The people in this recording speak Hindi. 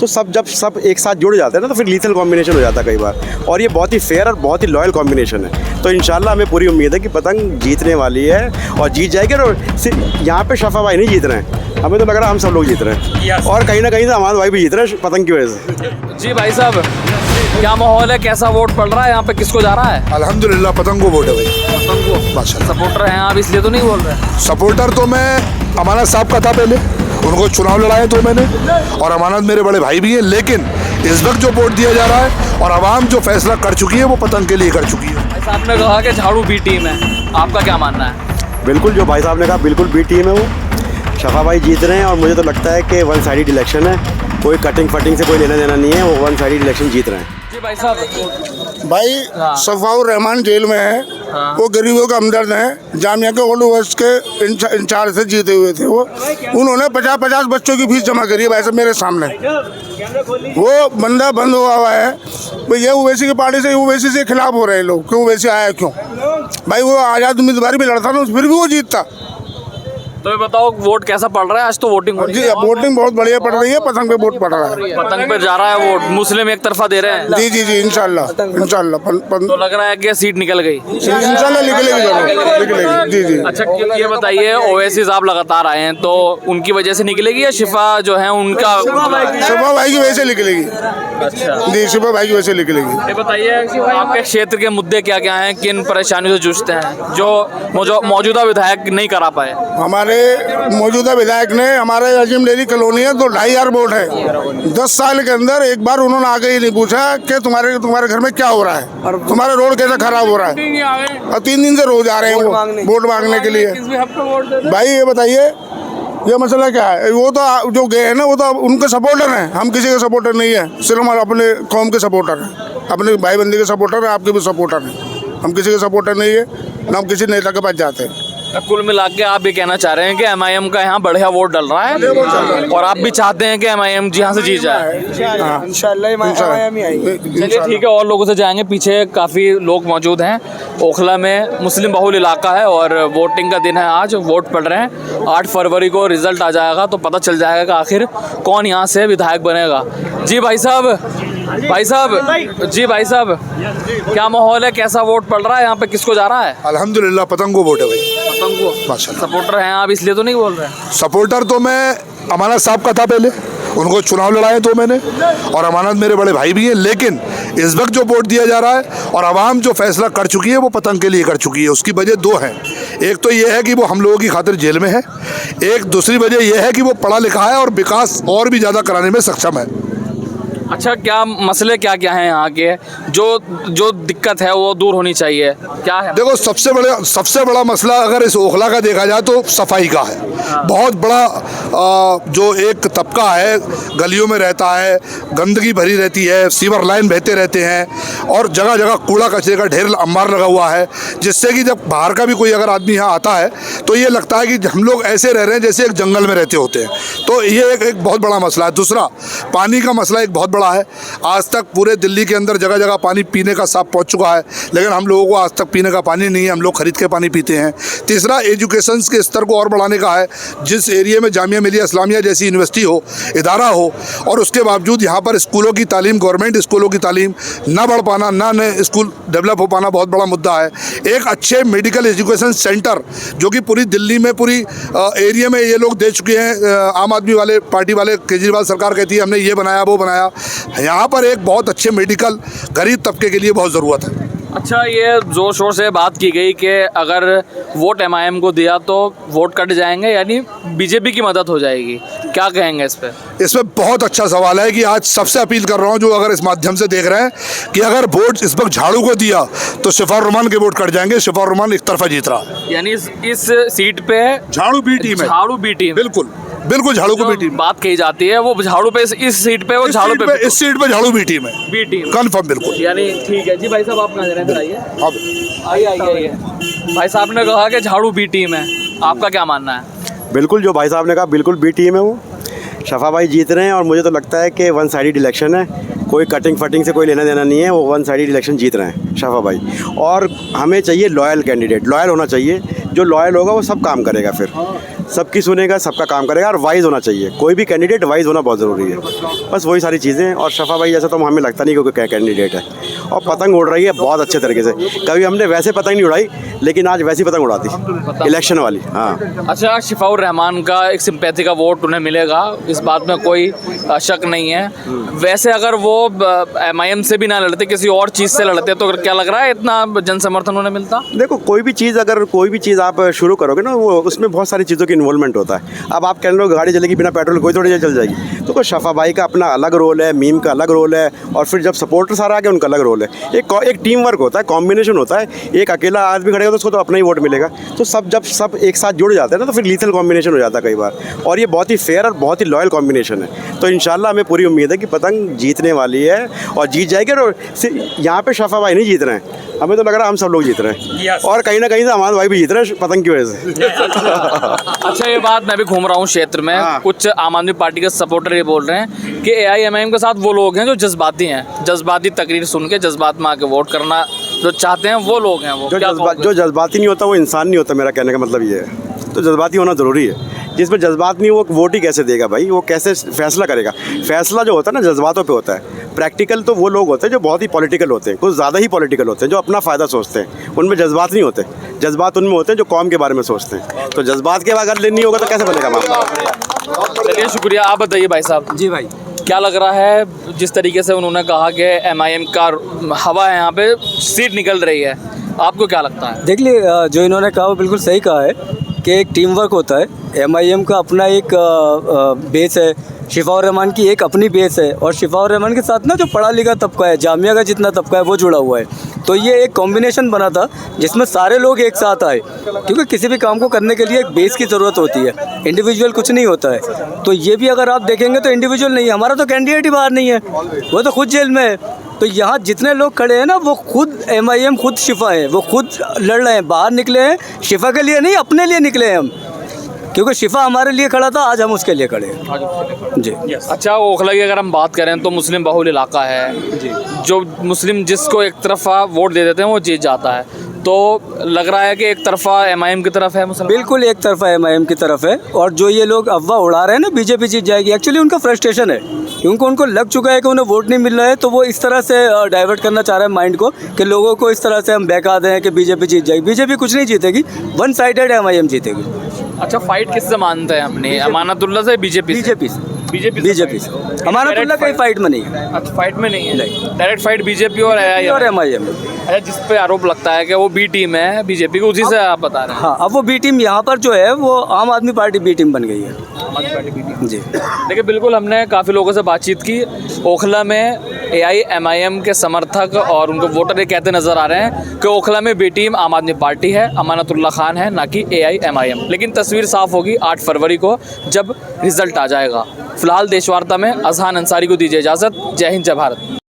तो जब सब एक साथ जुड़ जाते हैं ना तो फिर लीथल कॉम्बिनेशन हो जाता है कई बार, और ये बहुत ही फेयर और बहुत ही लॉयल कॉम्बिनेशन है। तो इंशाल्लाह हमें पूरी उम्मीद है कि पतंग जीतने वाली है और जीत जाएगी। और सिर्फ यहाँ पे शफा भाई नहीं जीत रहे हैं, हमें तो लग रहा है हम सब लोग जीत रहे हैं, और कहीं ना कहीं से हमारे भाई भी जीत रहे हैं पतंग की वजह से। जी भाई साहब, क्या माहौल है, कैसा वोट पड़ रहा है यहाँ पे, किसको जा रहा है? अल्हम्दुलिल्लाह पतंग को वोट है भाई। पतंग को माशाल्लाह। सपोर्टर हैं आप, इसलिए तो नहीं बोल रहे? सपोर्टर तो मैं अमानत साहब का था पहले, उनको चुनाव लड़ाए तो मैंने, और अमानत मेरे बड़े भाई भी हैं, लेकिन इस वक्त जो वोट दिया जा रहा है और आवाम जो फैसला कर चुकी है वो पतंग के लिए कर चुकी है। भाई साहब ने कहा कि झाड़ू बी टीम है, आपका क्या मानना है? बिल्कुल, जो भाई साहब ने कहा बिल्कुल बी टीम है वो। शफा भाई जीत रहे हैं और मुझे तो लगता है कि वन साइडेड इलेक्शन है, कोई कटिंग फटिंग से कोई लेना देना नहीं है, वो वन साइडेड इलेक्शन जीत रहे हैं। जी भाई साहब, भाई हाँ। सफाउर रहमान जेल में है, हाँ। वो गरीबों का हमदर्द हैं, जामिया के ओल्ड वर्ष के इंचार्ज से जीते हुए थे वो। उन्होंने 50-50 बच्चों की फीस जमा करी है भाई साहब मेरे सामने। वो बंदा बंद हुआ है भाई, ये ओवैसी की पार्टी से ओवैसी से खिलाफ हो रहे हैं लोग कि ओवैसी आया क्यों। भाई वो आज़ाद उम्मीदवार भी लड़ता था फिर भी वो जीतता। तो ये बताओ वोट कैसा पड़ रहा है? आज तो वोटिंग हो रही जी है। वोटिंग बहुत बढ़िया पड़ रही है, पतंग पे वोट पड़ रहा है। पतंग पे जा रहा है वोट, मुस्लिम एक तरफा दे रहे हैं। जी जी जी इंशाल्लाह इंशाल्लाह तो लग रहा है कि सीट निकल गई। इंशाल्लाह निकलेगी जरूर निकलेगी। जी जी अच्छा, ये बताइए, ओवैसी साहब लगातार आए हैं तो उनकी वजह से निकलेगी या शिफा जो है उनका? शिफा भाई की वजह से निकलेगी। अच्छा, जी शिफा भाई की वजह से निकलेगी। ये बताइए आपके क्षेत्र के मुद्दे क्या क्या हैं, किन परेशानियों से जूझते हैं जो मौजूदा विधायक नहीं करा पाए? हमारे मौजूदा विधायक ने, हमारे अजीम डेरी कॉलोनी है तो 2,500 वोट है। 10 साल के अंदर एक बार उन्होंने आके ही नहीं पूछा कि तुम्हारे घर में क्या हो रहा है, तुम्हारे रोड कैसे खराब हो रहा है, और 3 दिन से रोज आ रहे हैं वो वोट मांगने के लिए। भाई ये बताइए ये मसला क्या है? वो तो जो गए हैं ना वो तो उनके सपोर्टर हैं, हम किसी के सपोर्टर नहीं है, सिर्फ हम अपने कौम के सपोर्टर हैं, अपने भाई बंदी के सपोर्टर हैं, आपके भी सपोर्टर हैं। हम किसी के सपोर्टर नहीं है, ना हम किसी नेता के पास जाते हैं। कुल मिला के आप ये कहना चाह रहे हैं कि एमआईएम का यहाँ बढ़िया वोट डल रहा है और आप भी चाहते हैं कि एमआईएम यहाँ से जीत जाए। इंशाल्लाह चलिए ठीक है, और लोगों से जाएंगे। पीछे काफ़ी लोग मौजूद हैं। ओखला में मुस्लिम बहुल इलाका है और वोटिंग का दिन है आज, वोट पड़ रहे हैं। 8 फरवरी को रिजल्ट आ जाएगा तो पता चल जाएगा कि आखिर कौन यहाँ से विधायक बनेगा। जी भाई साहब, जी भाई साहब, क्या माहौल है, कैसा वोट पड़ रहा है यहाँ पे, किसको जा रहा है? अल्हम्दुलिल्लाह पतंग को वोट है भाई। पतंग को माशाल्लाह। सपोर्टर हैं आप, इसलिए तो नहीं बोल रहे? सपोर्टर तो मैं अमानत साहब का था पहले, उनको चुनाव लड़ाए तो मैंने, और अमानत मेरे बड़े भाई भी हैं, लेकिन इस वक्त जो वोट दिया जा रहा है और आवाम जो फैसला कर चुकी है वो पतंग के लिए कर चुकी है। उसकी वजह 2 हैं। एक तो ये है कि वो हम लोगों की खातिर जेल में है, एक दूसरी वजह यह है कि वो पढ़ा लिखा है और विकास और भी ज़्यादा कराने में सक्षम है। अच्छा, क्या मसले क्या क्या हैं यहाँ के, जो दिक्कत है वो दूर होनी चाहिए, क्या है? देखो सबसे बड़ा मसला अगर इस ओखला का देखा जाए तो सफाई का है। बहुत बड़ा जो एक तबका है गलियों में रहता है, गंदगी भरी रहती है, सीवर लाइन बहते रहते हैं और जगह जगह कूड़ा कचरे का ढेर अंबार लगा हुआ है, जिससे कि जब बाहर का भी कोई अगर आदमी यहाँ आता है तो ये लगता है कि हम लोग ऐसे रह रहे हैं जैसे एक जंगल में रहते होते हैं। तो ये एक बहुत बड़ा मसला है। दूसरा, पानी का मसला एक बहुत बड़ा है। आज तक पूरे दिल्ली के अंदर जगह जगह पानी पीने का साफ पहुंच चुका है, लेकिन हम लोगों को आज तक पीने का पानी नहीं है, हम लोग खरीद के पानी पीते हैं। तीसरा, एजुकेशन के स्तर को और बढ़ाने का है। जिस एरिया में जामिया मिलिया इस्लामिया जैसी यूनिवर्सिटी हो, इदारा हो, और उसके बावजूद यहाँ पर स्कूलों की तालीम, गवर्नमेंट स्कूलों की तालीम ना बढ़ पाना, ना नए स्कूल डेवलप हो पाना बहुत बड़ा मुद्दा है। एक अच्छे मेडिकल एजुकेशन सेंटर जो कि पूरी दिल्ली में, पूरी एरिया में ये लोग दे चुके हैं, आम आदमी वाले पार्टी वाले, केजरीवाल सरकार कहती है हमने ये बनाया वो बनाया। यहाँ पर एक बहुत अच्छे मेडिकल गरीब तबके के लिए बहुत ज़रूरत है। अच्छा, ये जोर शोर से बात की गई कि अगर वोट एमआईएम को दिया तो वोट कट जाएंगे, यानी बीजेपी की मदद हो जाएगी, क्या कहेंगे इस पे? इसमें बहुत अच्छा सवाल है कि आज सबसे अपील कर रहा हूँ जो अगर इस माध्यम से देख रहे हैं कि अगर वोट इस वक्त झाड़ू को दिया तो शिफार रहमान के वोट कट जाएंगे। शिफार रहमान एक तरफा जीत रहा है, यानी इस सीट पे झाड़ू बी टीम है। झाड़ू बी टीम, बिल्कुल बिल्कुल झाड़ू को बी टीम। बात कही जाती है वो झाड़ू पे, इस सीट पे वो झाड़ू पे, इस सीट पे झाड़ू बी टीम है, बी टीम कन्फर्म बिल्कुल। यानी ठीक है। जी भाई साहब, आप कहाँ जा रहे हैं? आइए। भाई साहब ने कहा कि झाड़ू बी टीम है, आपका क्या मानना है? बिल्कुल, जो भाई साहब ने कहा बिल्कुल बी टीम है वो। शफा भाई जीत रहे हैं और मुझे तो लगता है कि वन साइडेड इलेक्शन है, कोई कटिंग फटिंग से कोई लेना देना नहीं है, वो वन साइडेड इलेक्शन जीत रहे हैं शफा भाई। और हमें चाहिए लॉयल कैंडिडेट, लॉयल होना चाहिए, जो लॉयल होगा वो सब काम करेगा फिर। सबकी सुनेगा, सबका काम करेगा और वाइज होना चाहिए। कोई भी कैंडिडेट वाइज होना बहुत ज़रूरी है। बस वही सारी चीज़ें हैं। और शफा भाई जैसा तो हमें लगता नहीं कि कोई कैंडिडेट है। और पतंग उड़ रही है बहुत अच्छे तरीके से। कभी हमने वैसे पतंग नहीं उड़ाई, लेकिन आज वैसी पतंग उड़ा दी इलेक्शन वाली। हाँ, अच्छा, शिफाउर रहमान का एक सिंपैथी का वोट उन्हें मिलेगा, इस बात में कोई शक नहीं है। वैसे अगर वो MIM से भी ना लड़ते, किसी और चीज़ से लड़ते, तो क्या लग रहा है इतना जन समर्थन उन्हें मिलता? देखो कोई भी चीज़ आप शुरू करोगे ना, वो उसमें बहुत सारी चीज़ों की इन्वॉल्वमेंट होता है। अब आप कह लो गाड़ी चलेगी बिना पेट्रोल, कोई थोड़ी चल जाएगी। तो शफा भाई का अपना अलग रोल है, मीम का अलग रोल है, और फिर जब सपोर्टर सारा आ गया उनका अलग रोल है। एक टीम वर्क होता है, कॉम्बिनेशन होता है। एक अकेला आदमी खड़ेगा तो उसको तो अपना ही वोट मिलेगा। तो जब सब एक साथ जुड़ जाते हैं ना, तो फिर लीथल कॉम्बिनेशन हो जाता है कई बार। और ये बहुत ही फेयर और बहुत ही लॉयल कॉम्बिनेशन है। तो इंशाल्लाह हमें पूरी उम्मीद है कि पतंग जीतने वाली है और जीत जाएगी। और यहाँ पे शफा भाई नहीं जीत रहे हैं, हमें तो लग रहा है हम सब लोग जीत रहे हैं। और कहीं ना कहीं से हमारे भाई भी जीत रहे हैं पतंग की वजह से। अच्छा, ये बात मैं भी घूम रहा हूँ क्षेत्र में, कुछ आम आदमी पार्टी के सपोर्टर ये बोल रहे हैं कि AIMIM के साथ वो लोग हैं जो जज्बाती हैं, जज्बाती तकरीर सुन के जज्बात में आके वोट करना जो चाहते हैं वो लोग हैं। वो जो जज्बाती नहीं होता वो इंसान नहीं होता, मेरा कहने का मतलब ये है। तो जज्बाती होना ज़रूरी है। जिसमें जज्बात नहीं, वो वोट ही कैसे देगा भाई? वो कैसे फैसला करेगा? फैसला जो होता है ना जज्बातों पे होता है। प्रैक्टिकल तो वो लोग होते हैं जो बहुत ही पॉलिटिकल होते हैं, कुछ ज़्यादा ही पॉलिटिकल होते हैं, जो अपना फ़ायदा सोचते हैं। उनमें जज्बात नहीं होते। जज्बात उनमें होते हैं जो कौम के बारे में सोचते हैं। तो जज्बात के अगर नहीं होगा तो कैसे बनेगा मामला? चलिए, शुक्रिया। आप बताइए भाई साहब। जी भाई, क्या लग रहा है जिस तरीके से उन्होंने कहा कि MIM का हवा है, यहाँ पे सीट निकल रही है, आपको क्या लगता है? देख लिए जो इन्होंने कहा वो बिल्कुल सही कहा है कि एक टीम वर्क होता है। MIM का अपना एक बेस है, शिफाउर रहमान की एक अपनी बेस है, और शिफाउर रहमान के साथ ना जो पढ़ा लिखा तबका है, जामिया का जितना तबका है वो जुड़ा हुआ है। तो ये एक कॉम्बिनेशन बना था जिसमें सारे लोग एक साथ आए, क्योंकि किसी भी काम को करने के लिए एक बेस की ज़रूरत होती है, इंडिविजुअल कुछ नहीं होता है। तो ये भी अगर आप देखेंगे तो इंडिविजुअल नहीं है, हमारा तो कैंडिडेट ही बाहर नहीं है, वो तो खुद जेल में है। तो यहाँ जितने लोग खड़े हैं ना, वो खुद MIM, खुद शिफा है, वो खुद लड़ रहे हैं, बाहर निकले हैं शिफा के लिए नहीं, अपने लिए निकले हैं हम, क्योंकि शिफा हमारे लिए खड़ा था, आज हम उसके लिए खड़े हैं जी। अच्छा, ओखला की अगर हम बात करें तो मुस्लिम बहुल इलाका है जी। जो मुस्लिम जिसको एक तरफा वोट दे देते हैं वो जीत जाता है। तो लग रहा है कि एक तरफा MIM की तरफ है मुसलमान। बिल्कुल एक तरफा MIM की तरफ है। और जो ये लोग अफवाह उड़ा रहे हैं ना बीजेपी जीत जाएगी, एक्चुअली उनका फ्रस्ट्रेशन है, क्योंकि उनको लग चुका है कि उन्हें वोट नहीं मिल रहा है। तो वो इस तरह से डाइवर्ट करना चाह रहे हैं माइंड को, कि लोगों को इस तरह से हम बहका दें कि बीजेपी जीत जाएगी। बीजेपी कुछ नहीं जीतेगी, वन साइडेड MIM जीतेगी। अच्छा, फाइट किससे मानते हैं अपनी? अमानतुल्लाह से, बीजेपी से? बीजेपी से। अमानतुल्लाह कहीं फाइट में नहीं है। अच्छा, फाइट में नहीं है, डायरेक्ट फाइट बीजेपी और MIM। अच्छा, जिस पे आरोप लगता है कि वो B टीम है बीजेपी की, उसी से आप बता रहे हैं? हाँ, अब वो B टीम यहाँ पर जो है वो आम आदमी पार्टी B टीम बन गई है जी। देखिए, बिल्कुल हमने काफ़ी लोगों से बातचीत की। ओखला में AIMIM के समर्थक और उनको वोटर ये कहते नज़र आ रहे हैं कि ओखला में B टीम आम आदमी पार्टी है, अमानतुल्लाह खान है, ना कि AIMIM। लेकिन तस्वीर साफ होगी 8 फरवरी को जब रिजल्ट आ जाएगा। फिलहाल देश वार्ता में अजहान अंसारी को दीजिए इजाज़त। जय हिंद, जय भारत।